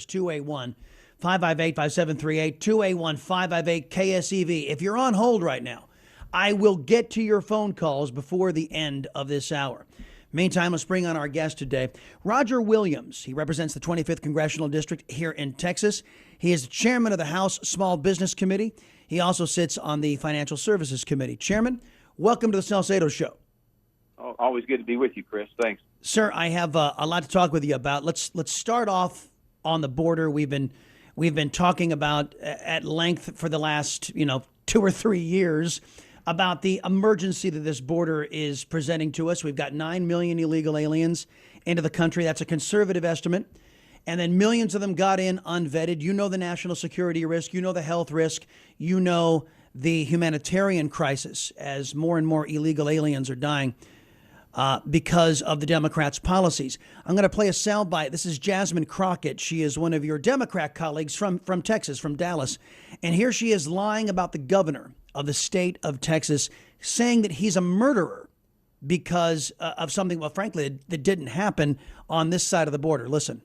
is 281-558-5738, 281-558-KSEV. If you're on hold right now, I will get to your phone calls before the end of this hour. Meantime, let's bring on our guest today, Roger Williams. He represents the 25th Congressional District here in Texas. He is the chairman of the House Small Business Committee. He also sits on the Financial Services Committee. Chairman, welcome to the Salcedo Show. Oh, always good to be with you, Chris. Thanks. Sir, I have a lot to talk with you about. Let's start off on the border. We've been talking about at length for the last 2 or 3 years about the emergency that this border is presenting to us. We've got 9 million illegal aliens into the country. That's a conservative estimate. And then millions of them got in unvetted. You know the national security risk. You know the health risk. You know the humanitarian crisis as more and more illegal aliens are dying because of the Democrats' policies. I'm going to play a soundbite. This is Jasmine Crockett. She is one of your Democrat colleagues from Texas, from Dallas. And here she is lying about the governor of the state of Texas, saying that he's a murderer because of something, well, frankly, that didn't happen on this side of the border. Listen.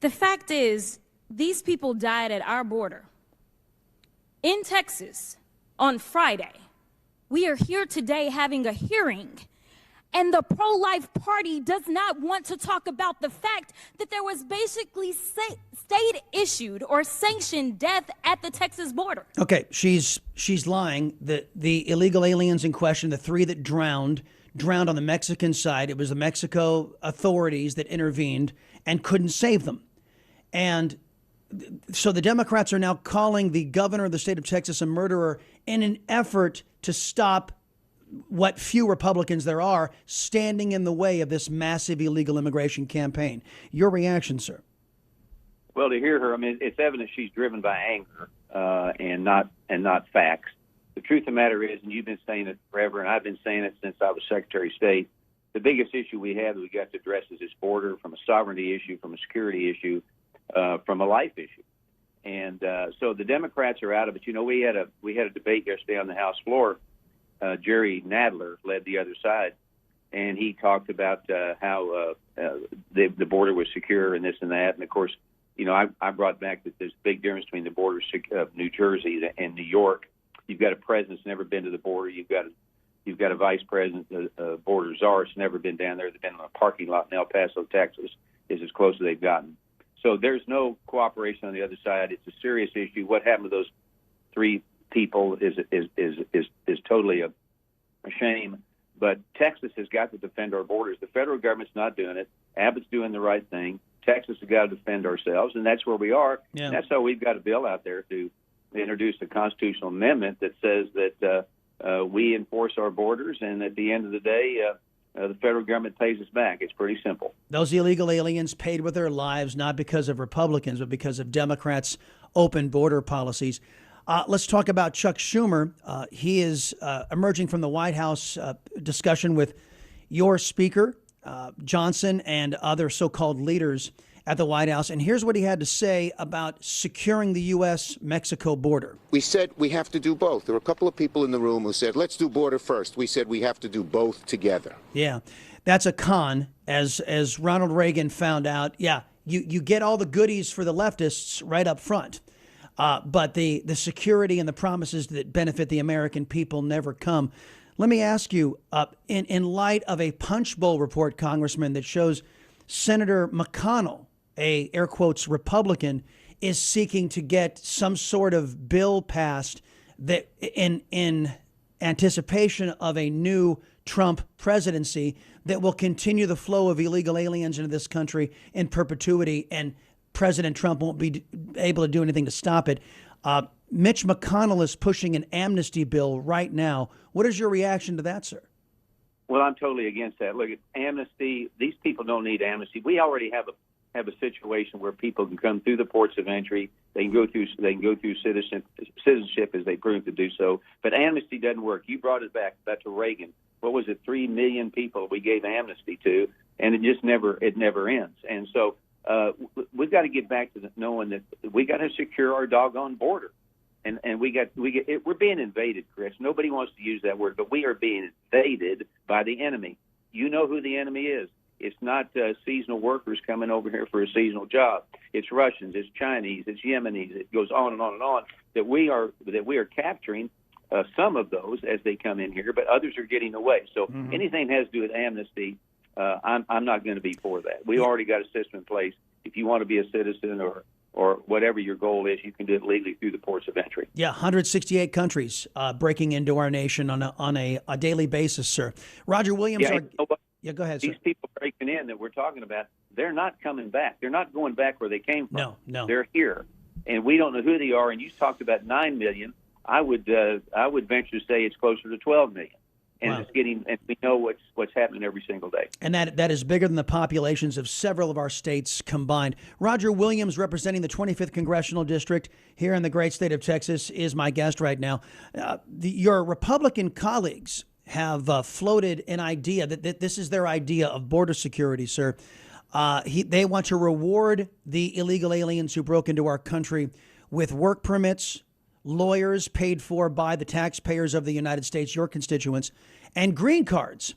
The fact is, these people died at our border. In Texas, on Friday, we are here today having a hearing, and the pro-life party does not want to talk about the fact that there was basically state-issued or sanctioned death at the Texas border. Okay, she's lying. The illegal aliens in question, the 3 that drowned on the Mexican side. It was the Mexico authorities that intervened and couldn't save them. And so the Democrats are now calling the governor of the state of Texas a murderer in an effort to stop what few Republicans there are standing in the way of this massive illegal immigration campaign. Your reaction, sir? Well, to hear her, I mean, it's evident she's driven by anger and not facts. The truth of the matter is, and you've been saying it forever, and I've been saying it since I was Secretary of State, the biggest issue we have that we got to address is this border, from a sovereignty issue, from a security issue, from a life issue. And so the Democrats are out of it. You know, we had a debate yesterday on the House floor. Jerry Nadler led the other side, and he talked about how the border was secure and this and that. And of course, you know, I brought back that there's a big difference between the borders of New Jersey and New York. You've got a president that's never been to the border. You've got a vice president, border czar, that's never been down there. They've been in a parking lot in El Paso, Texas, is as close as they've gotten. So there's no cooperation on the other side. It's a serious issue. What happened to those 3 people is totally a shame. But Texas has got to defend our borders. The federal government's not doing it. Abbott's doing the right thing. Texas has got to defend ourselves, and that's where we are. Yeah. And that's how we've got a bill out there to introduce a constitutional amendment that says that we enforce our borders, and at the end of the day, the federal government pays us back. It's pretty simple. Those illegal aliens paid with their lives, not because of Republicans, but because of Democrats' open border policies. Let's talk about Chuck Schumer. He is emerging from the White House discussion with your Speaker, Johnson, and other so-called leaders at the White House. And here's what he had to say about securing the U.S.-Mexico border. We said we have to do both. There were a couple of people in the room who said, let's do border first. We said we have to do both together. Yeah, that's a con, as Ronald Reagan found out. Yeah, you get all the goodies for the leftists right up front. But the security and the promises that benefit the American people never come. Let me ask you, in light of a punch bowl report, Congressman, that shows Senator McConnell, a air quotes Republican, is seeking to get some sort of bill passed that in anticipation of a new Trump presidency that will continue the flow of illegal aliens into this country in perpetuity, and President Trump won't be able to do anything to stop it. Mitch McConnell is pushing an amnesty bill right now. What is your reaction to that, sir? Well, I'm totally against that. Look, at amnesty. These people don't need amnesty. We already have a situation where people can come through the ports of entry. They can go through citizenship as they prove to do so. But amnesty doesn't work. You brought it back to Reagan. What was it? 3 million people we gave amnesty to, and it never ends. And so we've got to get back to knowing that we got to secure our doggone border. And we're being invaded, Chris. Nobody wants to use that word, but we are being invaded by the enemy. You know who the enemy is. It's not seasonal workers coming over here for a seasonal job. It's Russians, it's Chinese, it's Yemenis. It goes on and on and on. That we are capturing some of those as they come in here, but others are getting away. So anything that has to do with amnesty, I'm not going to be for that. We already got a system in place. If you want to be a citizen or whatever your goal is, you can do it legally through the ports of entry. Yeah, 168 countries breaking into our nation on a daily basis, sir. Roger Williams. Yeah, go ahead, sir. These people breaking in that we're talking about, they're not coming back. They're not going back where they came from. No. They're here, and we don't know who they are. And you talked about 9 million. I would venture to say it's closer to 12 million. And it's getting, and we know what's happening every single day. And that is bigger than the populations of several of our states combined. Roger Williams, representing the 25th Congressional District here in the great state of Texas, is my guest right now. Your Republican colleagues have floated an idea that this is their idea of border security, sir. They want to reward the illegal aliens who broke into our country with work permits, lawyers paid for by the taxpayers of the United States, your constituents, and green cards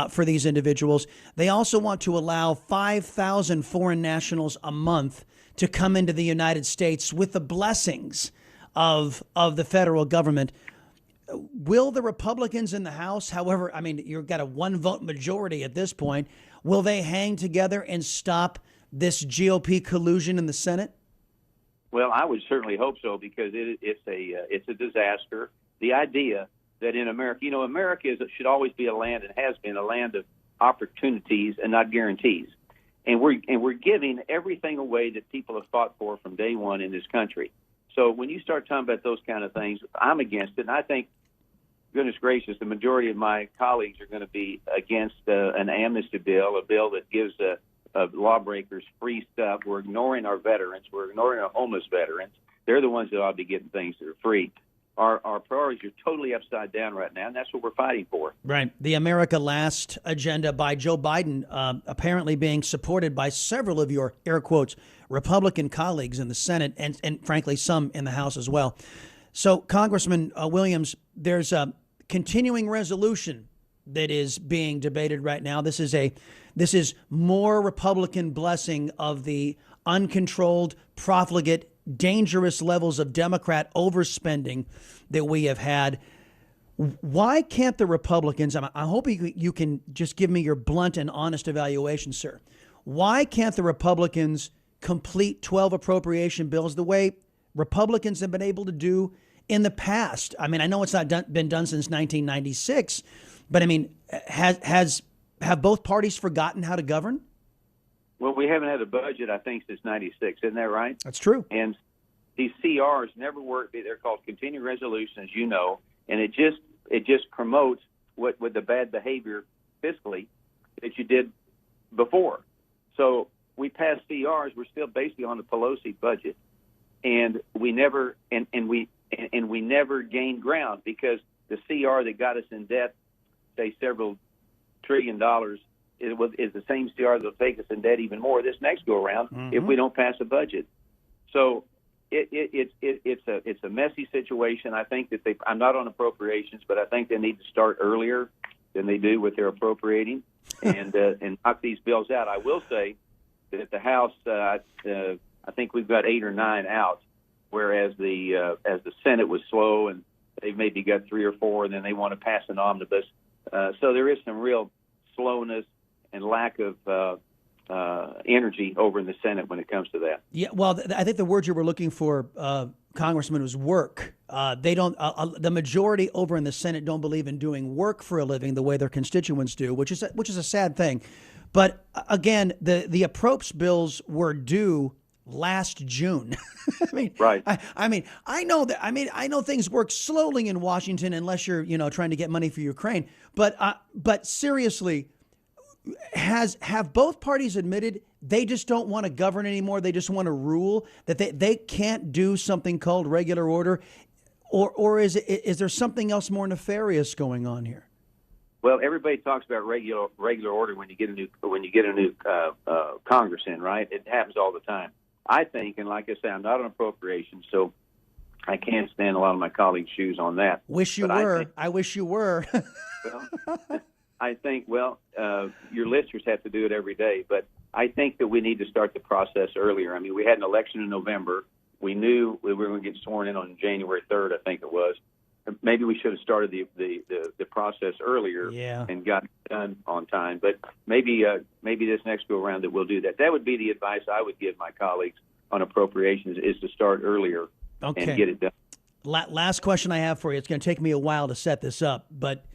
for these individuals. They also want to allow 5,000 foreign nationals a month to come into the United States with the blessings of the federal government. Will the Republicans in the House, however, I mean, you've got a 1-vote majority at this point, will they hang together and stop this GOP collusion in the Senate? Well, I would certainly hope so, because it's a disaster. The idea that in America, America should always be a land, and has been a land of opportunities and not guarantees. And we're giving everything away that people have fought for from day one in this country. So when you start talking about those kind of things, I'm against it. And I think, goodness gracious, the majority of my colleagues are going to be against an amnesty bill, a bill that gives lawbreakers free stuff. We're ignoring our veterans. We're ignoring our homeless veterans. They're the ones that ought to be getting things that are free. Our priorities are totally upside down right now, and that's what we're fighting for. Right. The America Last agenda by Joe Biden apparently being supported by several of your, air quotes, Republican colleagues in the Senate and frankly, some in the House as well. So, Congressman Williams, there's a continuing resolution that is being debated right now. This is more Republican blessing of the uncontrolled, profligate, dangerous levels of Democrat overspending that we have had. Why can't the Republicans, I'm hoping you can just give me your blunt and honest evaluation, sir. Why can't the Republicans complete 12 appropriation bills the way Republicans have been able to do in the past? I mean, I know it's not been done since 1996, but I mean, have both parties forgotten how to govern? Well, we haven't had a budget, I think, since '96. Isn't that right? That's true. And these CRs never work. They're called continuing resolutions, you know, and it just promotes what the bad behavior fiscally that you did before. So we passed CRs. We're still basically on the Pelosi budget, and we never we never gained ground, because the CR that got us in debt, say several $1 trillion, is the same CR that'll take us in debt even more this next go around if we don't pass a budget. So it's a messy situation. I think that I'm not on appropriations, but I think they need to start earlier than they do with their appropriating and knock these bills out. I will say that at the House, I think we've got 8 or 9 out, whereas as the Senate was slow, and they've maybe got 3 or 4, and then they want to pass an omnibus. So there is some real slowness and lack of energy over in the Senate when it comes to that. Yeah, well, I think the word you were looking for, Congressman, was work. They don't. The majority over in the Senate don't believe in doing work for a living the way their constituents do, which is a sad thing. But again, the approps bills were due last June. I mean, right. I know that. I know things work slowly in Washington unless you're trying to get money for Ukraine. But seriously, have both parties admitted they just don't want to govern anymore? They just want to rule, that they can't do something called regular order, or is there something else more nefarious going on here? Well, everybody talks about regular order when you get a new Congress in, right? It happens all the time. I think, and like I say, I'm not on appropriations, so I can't stand a lot of my colleagues' shoes on that. Wish you were. I wish you were. Well, I think, well, your listeners have to do it every day, but I think that we need to start the process earlier. I mean, we had an election in November. We knew we were going to get sworn in on January 3rd, I think it was. Maybe we should have started the process earlier and got it done on time. But maybe this next go around that we'll do that. That would be the advice I would give my colleagues on appropriations, is to start earlier and get it done. Last question I have for you. It's going to take me a while to set this up, but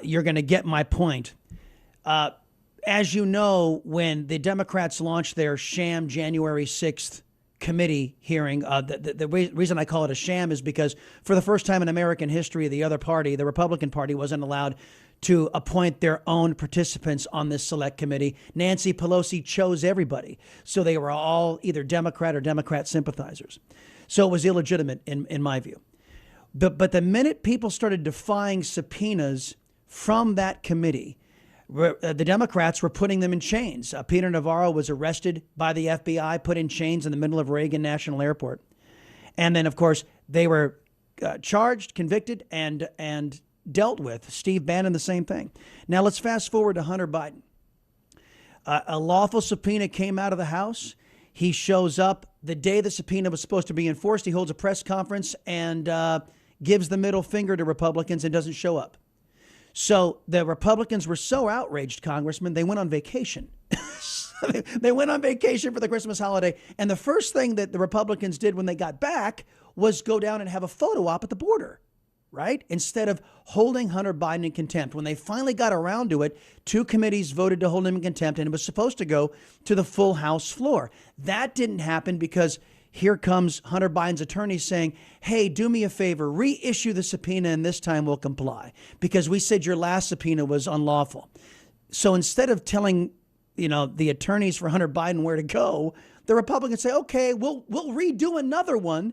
you're going to get my point. As you know, when the Democrats launched their sham January 6th committee hearing, the reason I call it a sham is because for the first time in American history, the other party, the Republican Party, wasn't allowed to appoint their own participants on this select committee. Nancy Pelosi chose everybody. So they were all either Democrat or Democrat sympathizers. So it was illegitimate in my view. But the minute people started defying subpoenas from that committee, the Democrats were putting them in chains. Peter Navarro was arrested by the FBI, put in chains in the middle of Reagan National Airport. And then, of course, they were charged, convicted, and dealt with. Steve Bannon, the same thing. Now, let's fast forward to Hunter Biden. A lawful subpoena came out of the House. He shows up the day the subpoena was supposed to be enforced. He holds a press conference and gives the middle finger to Republicans and doesn't show up. So the Republicans were so outraged, Congressman, they went on vacation. They went on vacation for the Christmas holiday. And the first thing that the Republicans did when they got back was go down and have a photo op at the border, right? Instead of holding Hunter Biden in contempt. When they finally got around to it, two committees voted to hold him in contempt, and it was supposed to go to the full House floor. That didn't happen because here comes Hunter Biden's attorney saying, hey, do me a favor, reissue the subpoena, and this time we'll comply because we said your last subpoena was unlawful. So instead of telling, the attorneys for Hunter Biden where to go, the Republicans say, OK, we'll redo another one.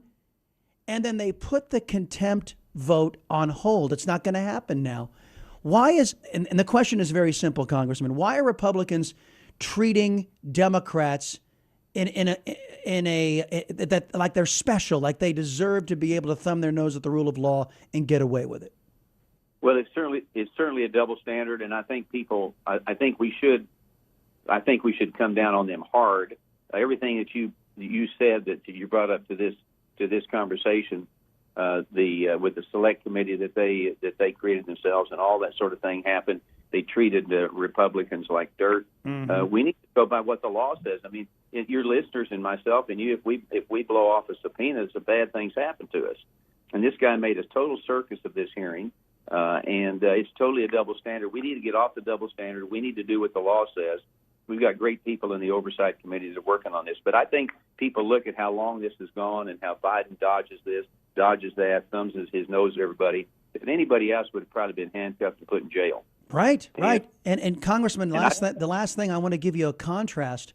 And then they put the contempt vote on hold. It's not going to happen now. Why is, and the question is very simple, Congressman, why are Republicans treating Democrats that like they're special, like they deserve to be able to thumb their nose at the rule of law and get away with it? Well, it's certainly a double standard, and I think I think we should come down on them hard. Everything that you said that you brought up to this conversation, with the select committee that they created themselves and all that sort of thing happened. They treated the Republicans like dirt. Mm-hmm. We need to go by what the law says. I mean, your listeners and myself and you, if we blow off a subpoena, some bad things happen to us. And this guy made a total circus of this hearing, and it's totally a double standard. We need to get off the double standard. We need to do what the law says. We've got great people in the oversight committee that are working on this. But I think people look at how long this has gone and how Biden dodges this, dodges that, thumbs his nose at everybody. If anybody else would have probably been handcuffed and put in jail. Right. And Congressman, the last thing I want to give you a contrast.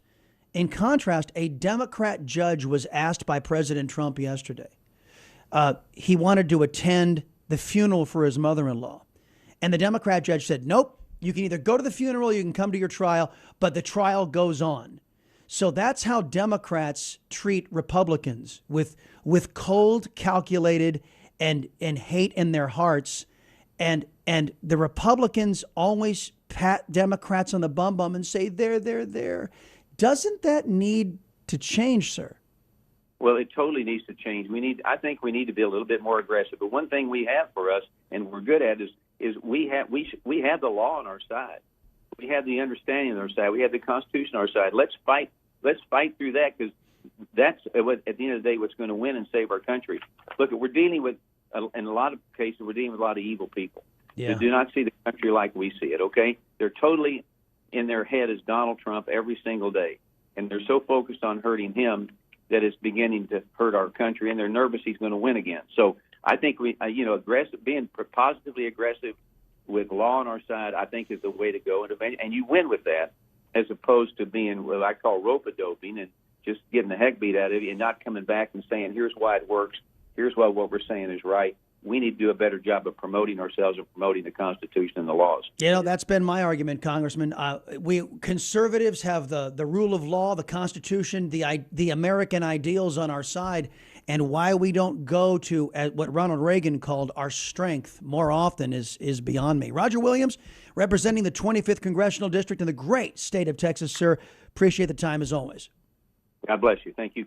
In contrast, a Democrat judge was asked by President Trump yesterday. He wanted to attend the funeral for his mother-in-law. And the Democrat judge said, nope, you can either go to the funeral, you can come to your trial, but the trial goes on. So that's how Democrats treat Republicans, with cold, calculated, and hate in their hearts. And the Republicans always pat Democrats on the bum and say, there. Doesn't that need to change, sir? Well, it totally needs to change. I think we need to be a little bit more aggressive. But one thing we have for us, and we're good at, is we have the law on our side. We have the understanding on our side. We have the Constitution on our side. Let's fight through that, because that's at the end of the day what's going to win and save our country. Look, we're dealing with, in a lot of cases, we're dealing with a lot of evil people who do not see the country like we see it. Okay, they're totally in their head as Donald Trump every single day, and they're so focused on hurting him that it's beginning to hurt our country, and they're nervous he's going to win again. So I think being positively aggressive with law on our side, I think is the way to go, and you win with that, as opposed to being what I call rope-a-doping and just getting the heck beat out of you and not coming back and saying, here's why it works, here's why what we're saying is right. We need to do a better job of promoting ourselves and promoting the Constitution and the laws. That's been my argument, Congressman. We conservatives have the rule of law, the Constitution, the American ideals on our side, And why we don't go to what Ronald Reagan called our strength more often is beyond me. Roger Williams, representing the 25th Congressional District in the great state of Texas, sir. Appreciate the time as always. God bless you. Thank you.